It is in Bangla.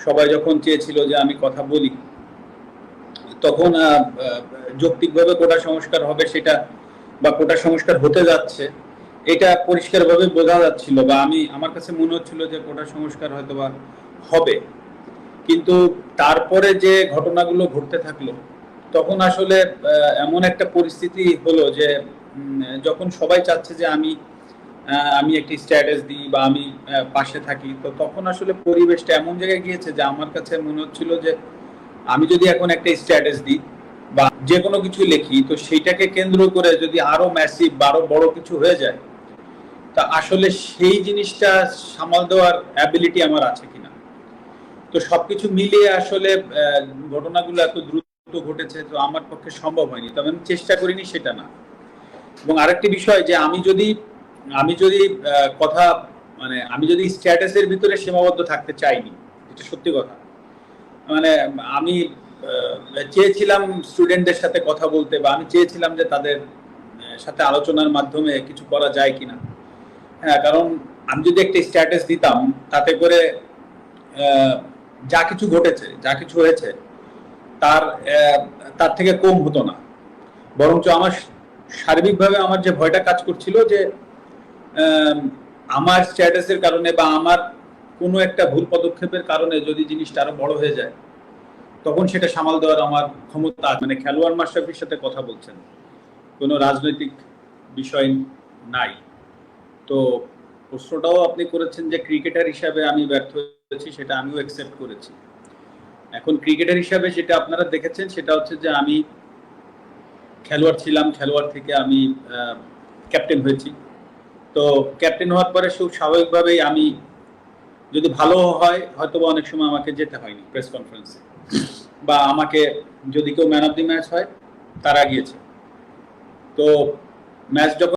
সবাই যখন চেয়েছিল যে আমি কথা বলি, তখন যৌক্তিকভাবে কোটা সংস্কার হবে সেটা, বা কোটা সংস্কার হতে যাচ্ছে এটা পরিষ্কারভাবে বোঝা যাচ্ছিল, বা আমার কাছে মনে হচ্ছিল যে কোটা সংস্কার হয়তো বা হবে। কিন্তু তারপরে যে ঘটনাগুলো ঘটতে থাকলো, তখন আসলে এমন একটা পরিস্থিতি হলো যে যখন সবাই চাচ্ছে যে আমি একটি স্ট্যাটাস দিই বা আমি পাশে থাকি, তো তখন আসলে পরিবেশটা এমন জায়গায় গিয়েছে যে আমার কাছে মনে হচ্ছিল যে আমি যদি এখন একটা স্ট্যাটাস দিই বা যে কোনো কিছু লিখি, তো সেইটাকে কেন্দ্র করে যদি আরো ম্যাসিভ বা আরো বড় কিছু হয়ে যায়, তা আসলে সেই জিনিসটা সামাল দেওয়ার অ্যাবিলিটি আমার আছে কিনা। তো সবকিছু মিলিয়ে আসলে ঘটনাগুলো এত দ্রুত ঘটেছে, তো আমার পক্ষে সম্ভব হয়নি, তবে আমি চেষ্টা করিনি সেটা না। এবং আরেকটি বিষয় যে আমি যদি কথা, মানে আমি যদি স্ট্যাটাসের ভিতরে সীমাবদ্ধ থাকতে চাইনি, এটা সত্যি কথা। মানে আমি চেয়েছিলাম স্টুডেন্টদের সাথে কথা বলতে, বা আমি চেয়েছিলাম যে তাদের সাথে আলোচনার মাধ্যমে কিছু করা যায় কিনা। হ্যাঁ, কারণ আমি যদি একটা স্ট্যাটাস দিতাম, তাতে করে যা কিছু ঘটেছে, যা কিছু হয়েছে, তার তার থেকে কম হতো না। বরঞ্চ আমার সার্বিকভাবে আমার যে ভয়টা কাজ করছিল যে আমার স্ট্যাটাসের কারণে বা আমার কোনো একটা ভুল পদক্ষেপের কারণে যদি জিনিসটা আরো বড় হয়ে যায়, তখন সেটা সামাল দেওয়ার আমার ক্ষমতা, মানে খেলোয়াড় মাশরাফির সাথে কথা বলছেন, কোনো রাজনৈতিক বিষয় নাই। তো প্রশ্নটাও আপনি করেছেন যে ক্রিকেটার হিসাবে আমি ব্যর্থ হয়েছি, সেটা আমিও অ্যাকসেপ্ট করেছি। এখন ক্রিকেটার হিসাবে যেটা আপনারা দেখেছেন সেটা হচ্ছে যে আমি খেলোয়াড় ছিলাম, খেলোয়াড় থেকে আমি ক্যাপ্টেন হয়েছি। তো ক্যাপ্টেন হওয়ার পরে খুব স্বাভাবিকভাবেই আমি, যদি ভালো হয় হয়তো বা অনেক সময় আমাকে যেতে হয়নি প্রেস কনফারেন্সে, বা আমাকে যদি কেউ ম্যান অফ দি ম্যাচ হয় তারা গিয়েছে। তো ম্যাচ যখন